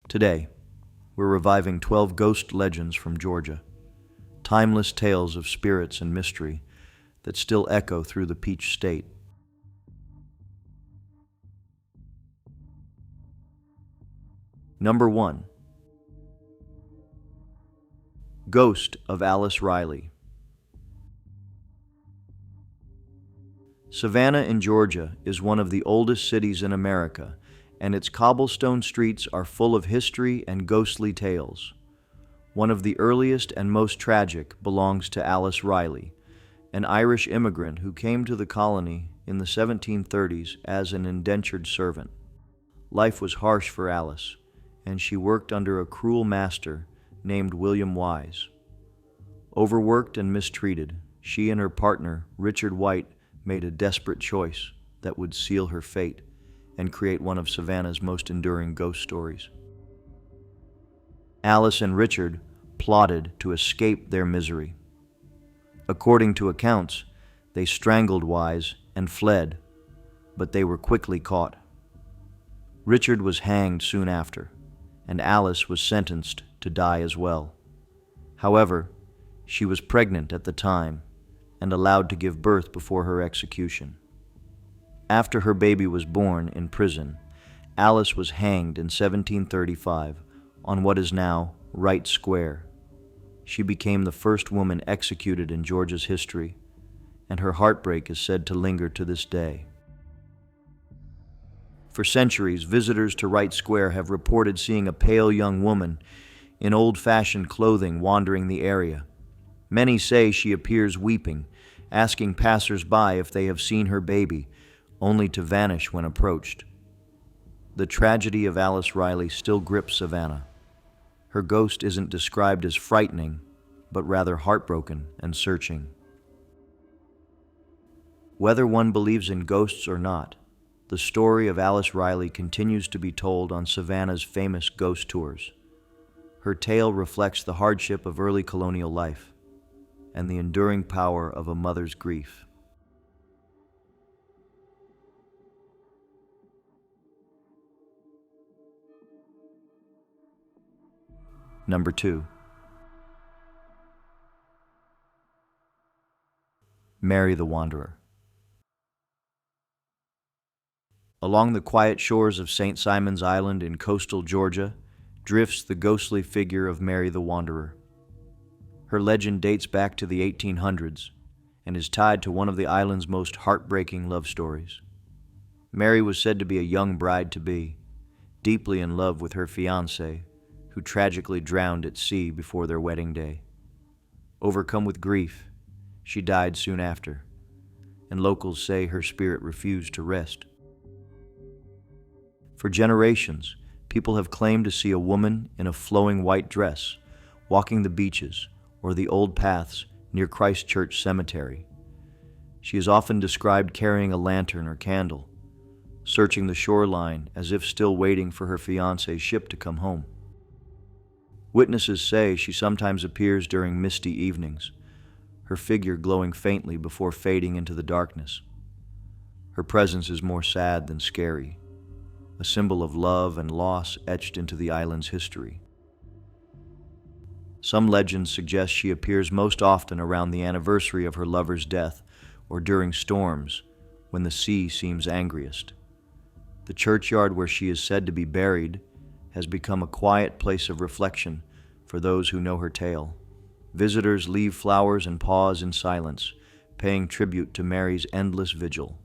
Today, we're reviving 12 ghost legends from Georgia, timeless tales of spirits and mystery that still echo through the Peach State. Number 1. Ghost of Alice Riley. Savannah in Georgia is one of the oldest cities in America, and its cobblestone streets are full of history and ghostly tales. One of the earliest and most tragic belongs to Alice Riley, an Irish immigrant who came to the colony in the 1730s as an indentured servant. Life was harsh for Alice, and she worked under a cruel master named William Wise. Overworked and mistreated, she and her partner, Richard White, made a desperate choice that would seal her fate and create one of Savannah's most enduring ghost stories. Alice and Richard plotted to escape their misery. According to accounts, they strangled Wise and fled, but they were quickly caught. Richard was hanged soon after, and Alice was sentenced to die as well. However, she was pregnant at the time and allowed to give birth before her execution. After her baby was born in prison, Alice was hanged in 1735 on what is now Wright Square. She became the first woman executed in Georgia's history, and her heartbreak is said to linger to this day. For centuries, visitors to Wright Square have reported seeing a pale young woman in old-fashioned clothing wandering the area. Many say she appears weeping, asking passers-by if they have seen her baby, only to vanish when approached. The tragedy of Alice Riley still grips Savannah. Her ghost isn't described as frightening, but rather heartbroken and searching. Whether one believes in ghosts or not, the story of Alice Riley continues to be told on Savannah's famous ghost tours. Her tale reflects the hardship of early colonial life and the enduring power of a mother's grief. Number 2. Mary the Wanderer. Along the quiet shores of St. Simon's Island in coastal Georgia drifts the ghostly figure of Mary the Wanderer. Her legend dates back to the 1800s and is tied to one of the island's most heartbreaking love stories. Mary was said to be a young bride-to-be, deeply in love with her fiancé, who tragically drowned at sea before their wedding day. Overcome with grief, she died soon after, and locals say her spirit refused to rest. For generations, people have claimed to see a woman in a flowing white dress walking the beaches or the old paths near Christ Church Cemetery. She is often described carrying a lantern or candle, searching the shoreline as if still waiting for her fiancé's ship to come home. Witnesses say she sometimes appears during misty evenings, her figure glowing faintly before fading into the darkness. Her presence is more sad than scary, a symbol of love and loss etched into the island's history. Some legends suggest she appears most often around the anniversary of her lover's death or during storms when the sea seems angriest. The churchyard where she is said to be buried has become a quiet place of reflection for those who know her tale. Visitors leave flowers and pause in silence, paying tribute to Mary's endless vigil.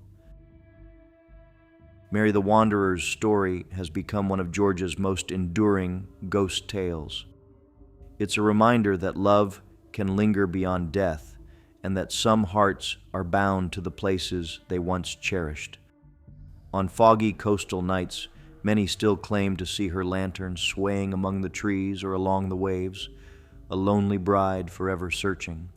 Mary the Wanderer's story has become one of Georgia's most enduring ghost tales. It's a reminder that love can linger beyond death, and that some hearts are bound to the places they once cherished. On foggy coastal nights, many still claim to see her lantern swaying among the trees or along the waves, a lonely bride forever searching.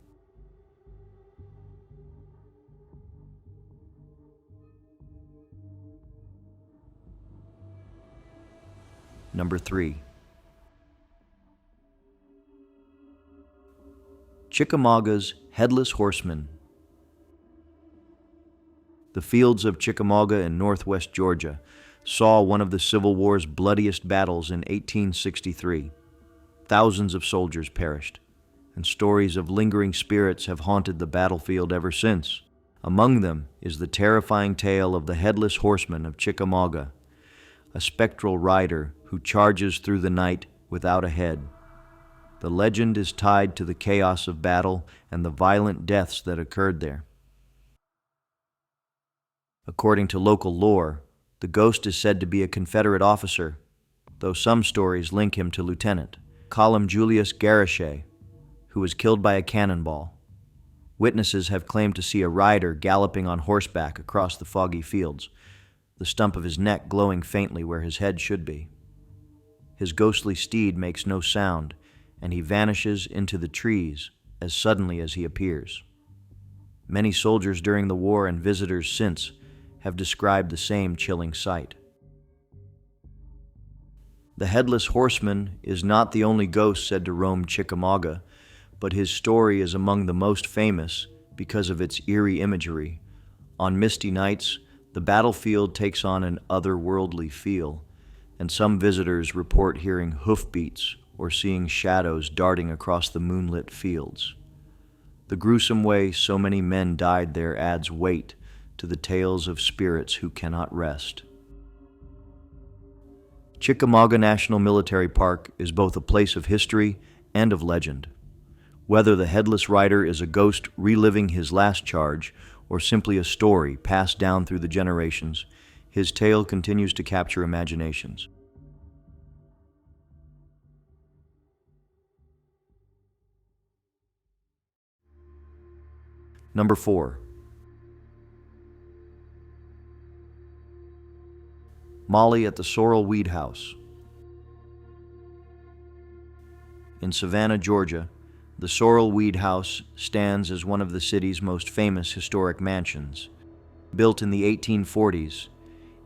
Number 3. Chickamauga's Headless Horseman. The fields of Chickamauga in northwest Georgia saw one of the Civil War's bloodiest battles in 1863. Thousands of soldiers perished, and stories of lingering spirits have haunted the battlefield ever since. Among them is the terrifying tale of the Headless Horseman of Chickamauga, a spectral rider who charges through the night without a head. The legend is tied to the chaos of battle and the violent deaths that occurred there. According to local lore, the ghost is said to be a Confederate officer, though some stories link him to Lieutenant Colonel Julius Gracie, who was killed by a cannonball. Witnesses have claimed to see a rider galloping on horseback across the foggy fields, the stump of his neck glowing faintly where his head should be. His ghostly steed makes no sound, and he vanishes into the trees as suddenly as he appears. Many soldiers during the war and visitors since have described the same chilling sight. The Headless Horseman is not the only ghost said to roam Chickamauga, but his story is among the most famous because of its eerie imagery. On misty nights, the battlefield takes on an otherworldly feel, and some visitors report hearing hoofbeats or seeing shadows darting across the moonlit fields. The gruesome way so many men died there adds weight to the tales of spirits who cannot rest. Chickamauga National Military Park is both a place of history and of legend. Whether the headless rider is a ghost reliving his last charge or simply a story passed down through the generations, his tale continues to capture imaginations. Number 4. Molly at the Sorrel-Weed house. In Savannah, Georgia, the Sorrel-Weed house stands as one of the city's most famous historic mansions. Built in the 1840s,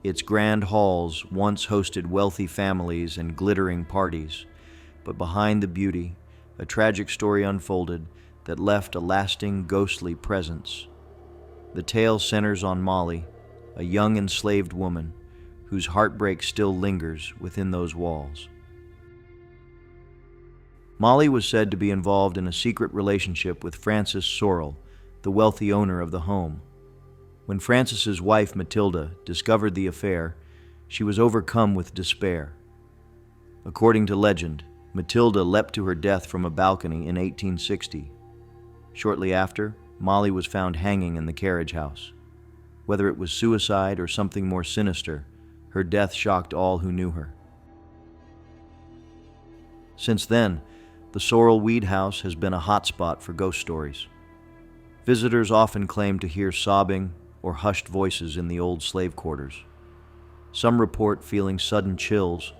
its grand halls once hosted wealthy families and glittering parties, but behind the beauty, a tragic story unfolded that left a lasting ghostly presence. The tale centers on Molly, a young enslaved woman whose heartbreak still lingers within those walls. Molly was said to be involved in a secret relationship with Francis Sorrel, the wealthy owner of the home. When Francis's wife, Matilda, discovered the affair, she was overcome with despair. According to legend, Matilda leapt to her death from a balcony in 1860. Shortly after, Molly was found hanging in the carriage house. Whether it was suicide or something more sinister, her death shocked all who knew her. Since then, the Sorrel-Weed house has been a hotspot for ghost stories. Visitors often claim to hear sobbing or hushed voices in the old slave quarters. Some report feeling sudden chills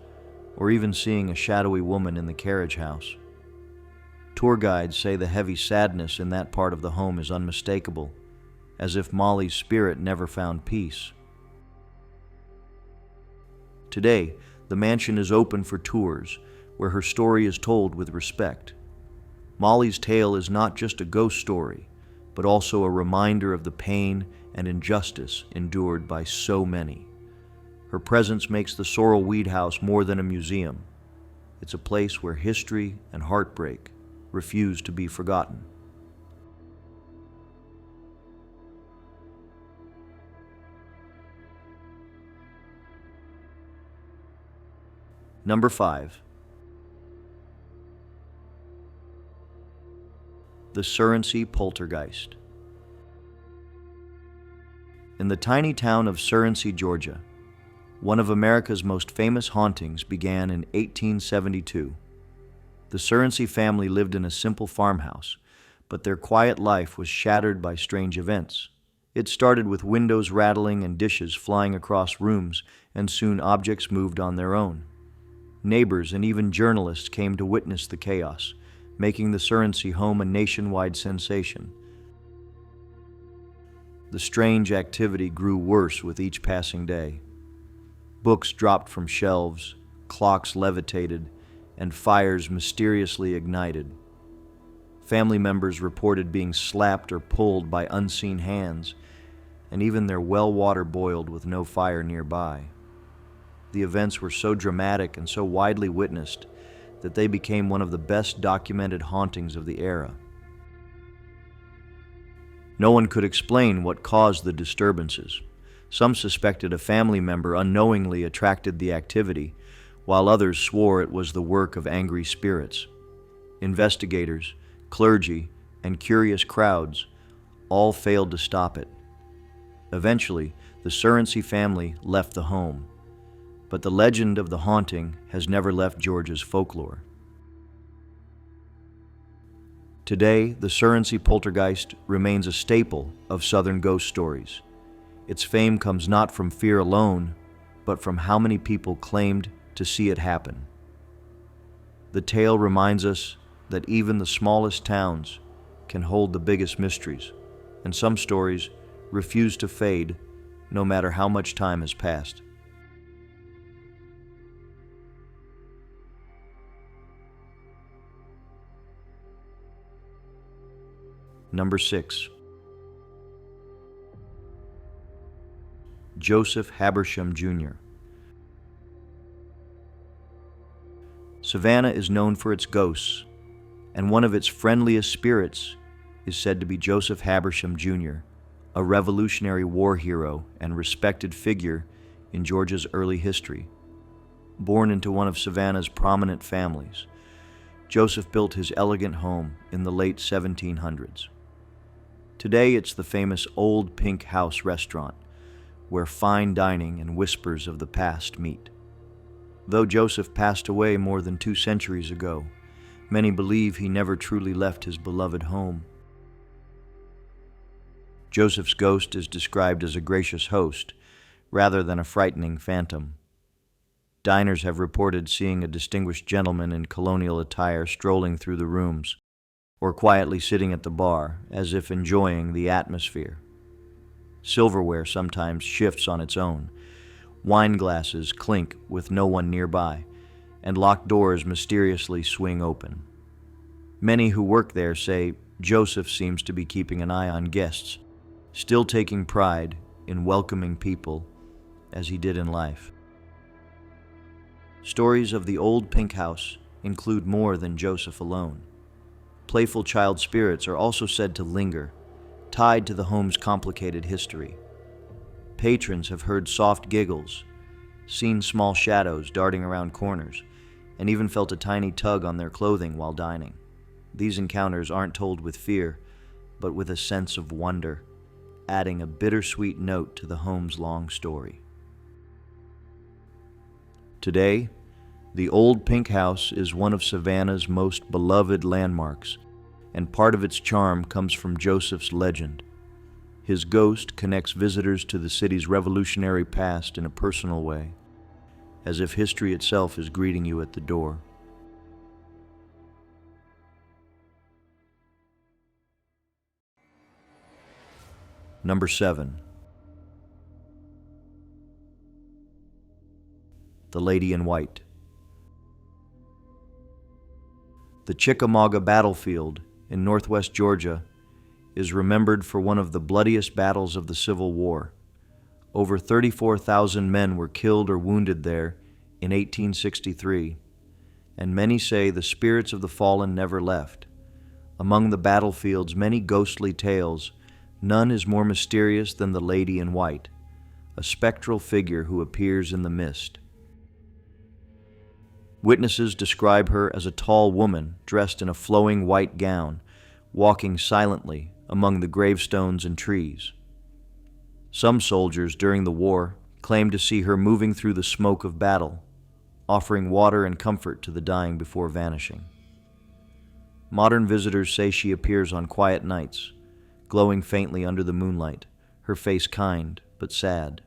or even seeing a shadowy woman in the carriage house. Tour guides say the heavy sadness in that part of the home is unmistakable, as if Molly's spirit never found peace. Today, the mansion is open for tours, where her story is told with respect. Molly's tale is not just a ghost story, but also a reminder of the pain and injustice endured by so many. Her presence makes the Sorrel-Weed house more than a museum. It's a place where history and heartbreak refuse to be forgotten. Number 5. The Surrency poltergeist. In the tiny town of Surrency, Georgia, one of America's most famous hauntings began in 1872. The Surrency family lived in a simple farmhouse, but their quiet life was shattered by strange events. It started with windows rattling and dishes flying across rooms, and soon objects moved on their own. Neighbors and even journalists came to witness the chaos, making the Surrency home a nationwide sensation. The strange activity grew worse with each passing day. Books dropped from shelves, clocks levitated, and fires mysteriously ignited. Family members reported being slapped or pulled by unseen hands, and even their well water boiled with no fire nearby. The events were so dramatic and so widely witnessed that they became one of the best documented hauntings of the era. No one could explain what caused the disturbances. Some suspected a family member unknowingly attracted the activity, while others swore it was the work of angry spirits. Investigators, clergy, and curious crowds all failed to stop it. Eventually, the Surrency family left the home, but the legend of the haunting has never left Georgia's folklore. Today, the Surrency poltergeist remains a staple of Southern ghost stories. Its fame comes not from fear alone, but from how many people claimed to see it happen. The tale reminds us that even the smallest towns can hold the biggest mysteries, and some stories refuse to fade no matter how much time has passed. Number 6. Joseph Habersham Jr. Savannah is known for its ghosts, and one of its friendliest spirits is said to be Joseph Habersham Jr., a Revolutionary War hero and respected figure in Georgia's early history. Born into one of Savannah's prominent families, Joseph built his elegant home in the late 1700s. Today it's the famous Old Pink House restaurant, where fine dining and whispers of the past meet. Though Joseph passed away more than 2 centuries ago, many believe he never truly left his beloved home. Joseph's ghost is described as a gracious host, rather than a frightening phantom. Diners have reported seeing a distinguished gentleman in colonial attire strolling through the rooms, or quietly sitting at the bar, as if enjoying the atmosphere. Silverware sometimes shifts on its own. Wine glasses clink with no one nearby, and locked doors mysteriously swing open. Many who work there say Joseph seems to be keeping an eye on guests, still taking pride in welcoming people as he did in life. Stories of the Old Pink House include more than Joseph alone. Playful child spirits are also said to linger, tied to the home's complicated history. Patrons have heard soft giggles, seen small shadows darting around corners, and even felt a tiny tug on their clothing while dining. These encounters aren't told with fear, but with a sense of wonder, adding a bittersweet note to the home's long story. Today, the Old Pink House is one of Savannah's most beloved landmarks, and part of its charm comes from Joseph's legend. His ghost connects visitors to the city's revolutionary past in a personal way, as if history itself is greeting you at the door. Number 7. The Lady in White. The Chickamauga battlefield in northwest Georgia is remembered for one of the bloodiest battles of the Civil War. Over 34,000 men were killed or wounded there in 1863, and many say the spirits of the fallen never left. Among the battlefield's many ghostly tales, none is more mysterious than the Lady in White, a spectral figure who appears in the mist. Witnesses describe her as a tall woman dressed in a flowing white gown, walking silently among the gravestones and trees. Some soldiers during the war claimed to see her moving through the smoke of battle, offering water and comfort to the dying before vanishing. Modern visitors say she appears on quiet nights, glowing faintly under the moonlight, her face kind but sad.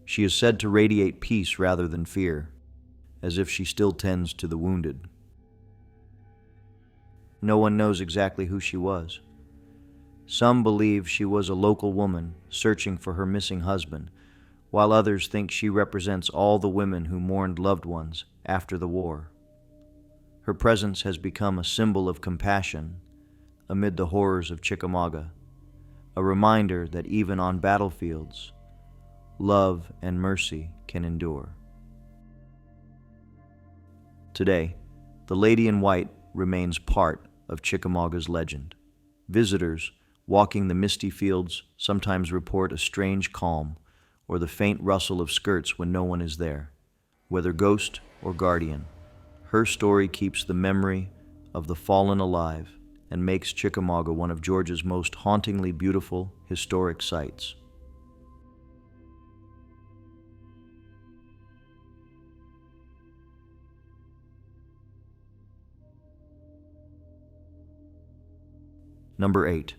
She is said to radiate peace rather than fear, as if she still tends to the wounded. No one knows exactly who she was. Some believe she was a local woman searching for her missing husband, while others think she represents all the women who mourned loved ones after the war. Her presence has become a symbol of compassion amid the horrors of Chickamauga, a reminder that even on battlefields, love and mercy can endure. Today, the Lady in White remains part of Chickamauga's legend. Visitors, walking the misty fields, sometimes report a strange calm or the faint rustle of skirts when no one is there. Whether ghost or guardian, her story keeps the memory of the fallen alive and makes Chickamauga one of Georgia's most hauntingly beautiful historic sites. Number 8.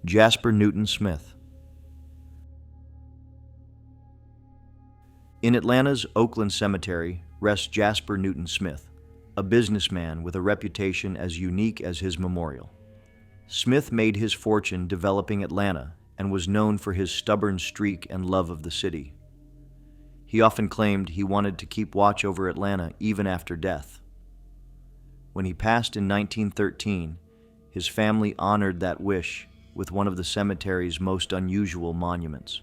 Jasper Newton Smith. In Atlanta's Oakland Cemetery rests Jasper Newton Smith, a businessman with a reputation as unique as his memorial. Smith made his fortune developing Atlanta and was known for his stubborn streak and love of the city. He often claimed he wanted to keep watch over Atlanta even after death. When he passed in 1913, his family honored that wish with one of the cemetery's most unusual monuments.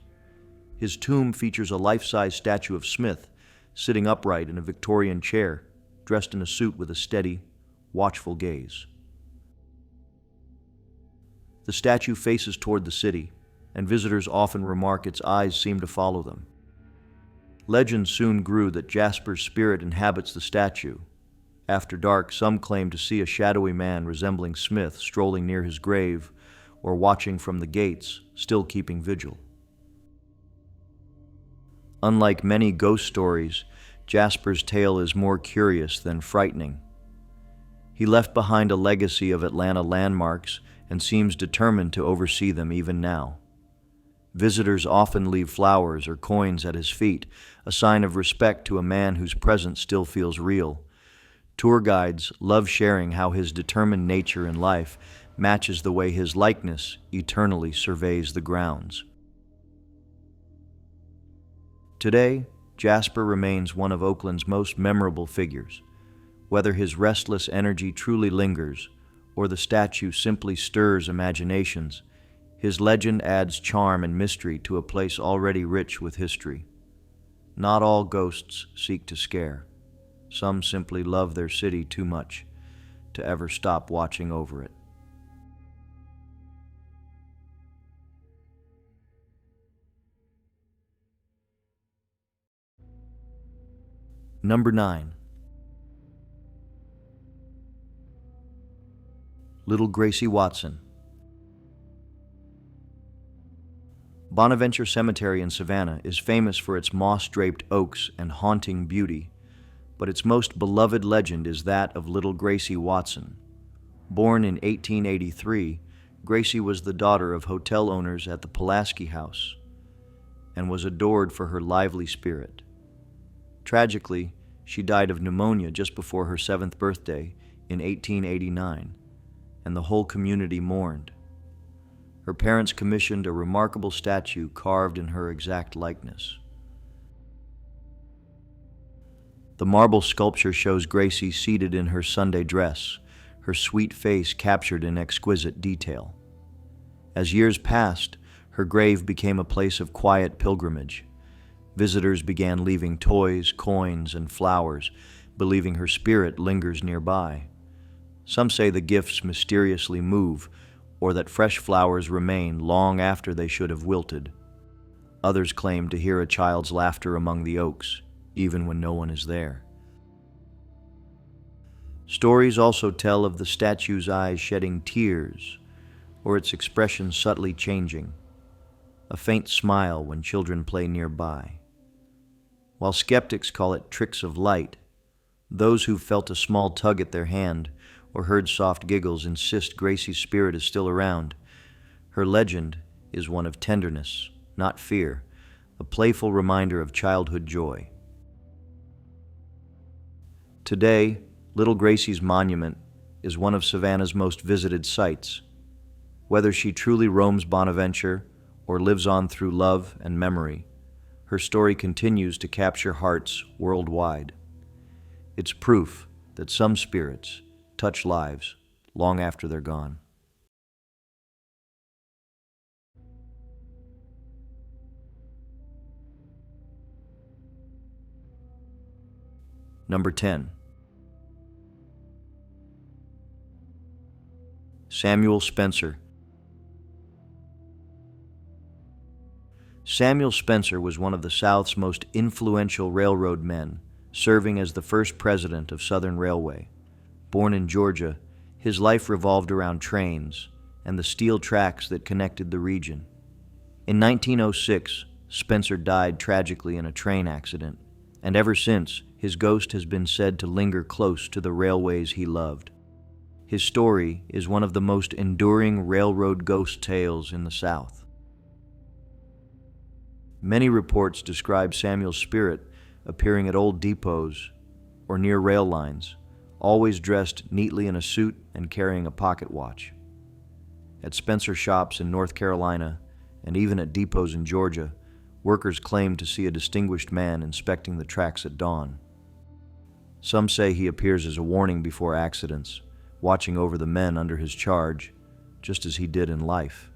His tomb features a life-size statue of Smith sitting upright in a Victorian chair, dressed in a suit with a steady, watchful gaze. The statue faces toward the city, and visitors often remark its eyes seem to follow them. Legend soon grew that Jasper's spirit inhabits the statue. After dark, some claim to see a shadowy man resembling Smith strolling near his grave or watching from the gates, still keeping vigil. Unlike many ghost stories, Jasper's tale is more curious than frightening. He left behind a legacy of Atlanta landmarks and seems determined to oversee them even now. Visitors often leave flowers or coins at his feet, a sign of respect to a man whose presence still feels real. Tour guides love sharing how his determined nature in life matches the way his likeness eternally surveys the grounds. Today, Jasper remains one of Oakland's most memorable figures. Whether his restless energy truly lingers or the statue simply stirs imaginations, his legend adds charm and mystery to a place already rich with history. Not all ghosts seek to scare. Some simply love their city too much to ever stop watching over it. Number 9. Little Gracie Watson. Bonaventure Cemetery in Savannah is famous for its moss-draped oaks and haunting beauty, but its most beloved legend is that of little Gracie Watson. Born in 1883, Gracie was the daughter of hotel owners at the Pulaski House and was adored for her lively spirit. Tragically, she died of pneumonia just before her 7th birthday in 1889, and the whole community mourned. Her parents commissioned a remarkable statue carved in her exact likeness. The marble sculpture shows Gracie seated in her Sunday dress, her sweet face captured in exquisite detail. As years passed, her grave became a place of quiet pilgrimage. Visitors began leaving toys, coins, and flowers, believing her spirit lingers nearby. Some say the gifts mysteriously move, or that fresh flowers remain long after they should have wilted. Others claim to hear a child's laughter among the oaks, even when no one is there. Stories also tell of the statue's eyes shedding tears, or its expression subtly changing, a faint smile when children play nearby. While skeptics call it tricks of light, those who felt a small tug at their hand or heard soft giggles insist Gracie's spirit is still around. Her legend is one of tenderness, not fear, a playful reminder of childhood joy. Today, little Gracie's monument is one of Savannah's most visited sites. Whether she truly roams Bonaventure or lives on through love and memory, her story continues to capture hearts worldwide. It's proof that some spirits touch lives long after they're gone. Number 10. Samuel Spencer. Samuel Spencer was one of the South's most influential railroad men, serving as the first president of Southern Railway. Born in Georgia, his life revolved around trains and the steel tracks that connected the region. In 1906, Spencer died tragically in a train accident, and ever since, his ghost has been said to linger close to the railways he loved. His story is one of the most enduring railroad ghost tales in the South. Many reports describe Samuel's spirit appearing at old depots or near rail lines, always dressed neatly in a suit and carrying a pocket watch. At Spencer shops in North Carolina and even at depots in Georgia, workers claim to see a distinguished man inspecting the tracks at dawn. Some say he appears as a warning before accidents, watching over the men under his charge, just as he did in life.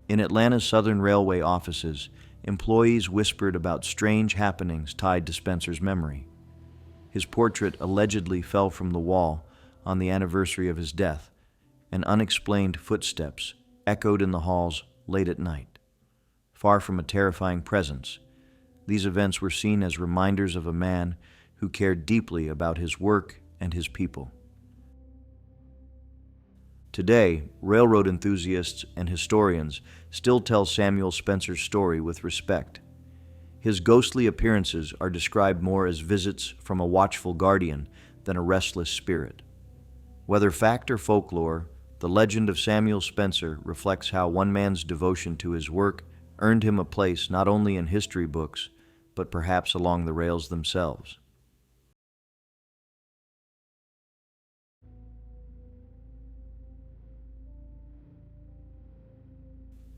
In Atlanta's Southern Railway offices, employees whispered about strange happenings tied to Spencer's memory. His portrait allegedly fell from the wall on the anniversary of his death, and unexplained footsteps echoed in the halls late at night. Far from a terrifying presence, these events were seen as reminders of a man who cared deeply about his work and his people. Today, railroad enthusiasts and historians still tell Samuel Spencer's story with respect. His ghostly appearances are described more as visits from a watchful guardian than a restless spirit. Whether fact or folklore, the legend of Samuel Spencer reflects how one man's devotion to his work earned him a place not only in history books, but perhaps along the rails themselves.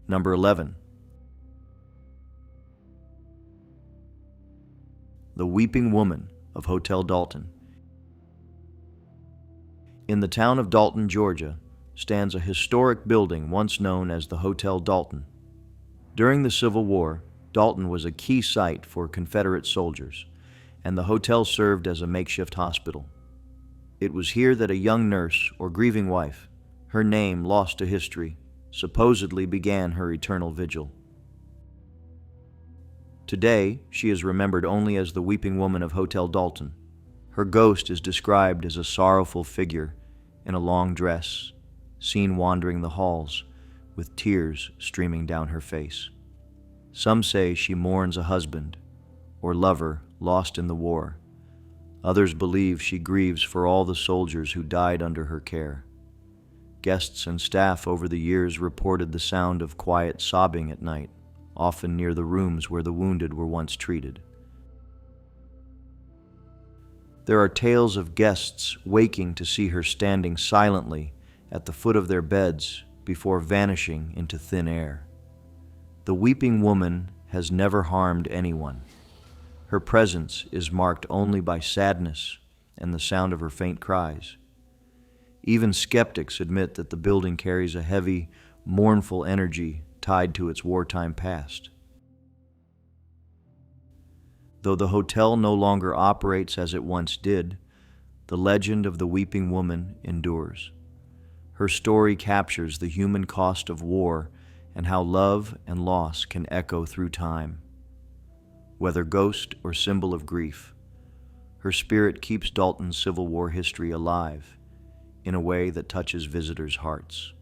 Number 11. The Weeping Woman of Hotel Dalton. In the town of Dalton, Georgia, stands a historic building once known as the Hotel Dalton. During the Civil War, Dalton was a key site for Confederate soldiers, and the hotel served as a makeshift hospital. It was here that a young nurse or grieving wife, her name lost to history, supposedly began her eternal vigil. Today, she is remembered only as the Weeping Woman of Hotel Dalton. Her ghost is described as a sorrowful figure in a long dress, seen wandering the halls, with tears streaming down her face. Some say she mourns a husband or lover lost in the war. Others believe she grieves for all the soldiers who died under her care. Guests and staff over the years reported the sound of quiet sobbing at night, often near the rooms where the wounded were once treated. There are tales of guests waking to see her standing silently at the foot of their beds before vanishing into thin air. The weeping woman has never harmed anyone. Her presence is marked only by sadness and the sound of her faint cries. Even skeptics admit that the building carries a heavy, mournful energy tied to its wartime past. Though the hotel no longer operates as it once did, the legend of the Weeping Woman endures. Her story captures the human cost of war and how love and loss can echo through time. Whether ghost or symbol of grief, her spirit keeps Dalton's Civil War history alive in a way that touches visitors' hearts.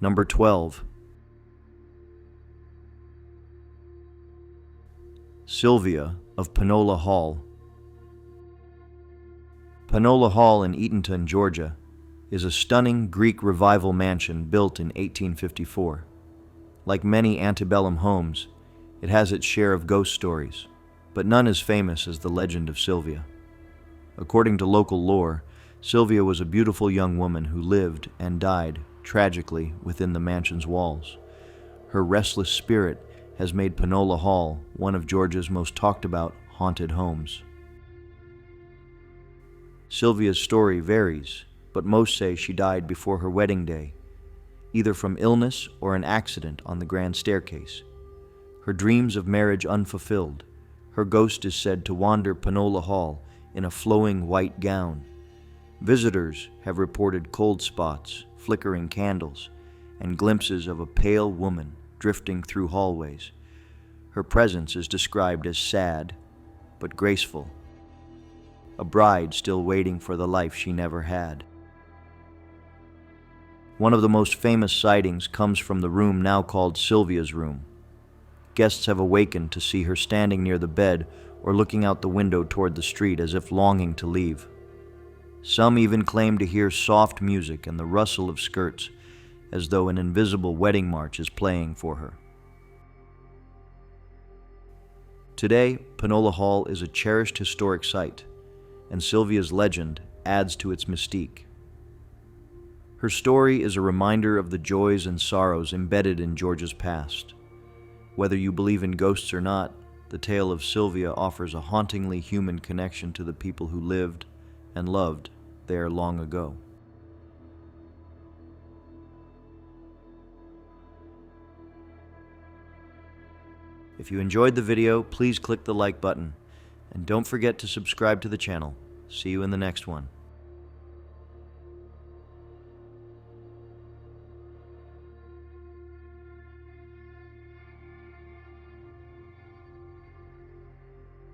Number 12. Sylvia of Panola Hall. Panola Hall in Eatonton, Georgia, is a stunning Greek Revival mansion built in 1854. Like many antebellum homes, it has its share of ghost stories, but none as famous as the legend of Sylvia. According to local lore, Sylvia was a beautiful young woman who lived and died tragically within the mansion's walls. Her restless spirit has made Panola Hall one of Georgia's most talked about haunted homes. Sylvia's story varies, but most say she died before her wedding day, either from illness or an accident on the grand staircase. Her dreams of marriage unfulfilled, her ghost is said to wander Panola Hall in a flowing white gown. Visitors have reported cold spots, flickering candles, and glimpses of a pale woman drifting through hallways. Her presence is described as sad, but graceful, a bride still waiting for the life she never had. One of the most famous sightings comes from the room now called Sylvia's room. Guests have awakened to see her standing near the bed or looking out the window toward the street as if longing to leave. Some even claim to hear soft music and the rustle of skirts, as though an invisible wedding march is playing for her. Today, Panola Hall is a cherished historic site, and Sylvia's legend adds to its mystique. Her story is a reminder of the joys and sorrows embedded in Georgia's past. Whether you believe in ghosts or not, the tale of Sylvia offers a hauntingly human connection to the people who lived and loved there long ago. If you enjoyed the video, please click the like button, and don't forget to subscribe to the channel. See you in the next one.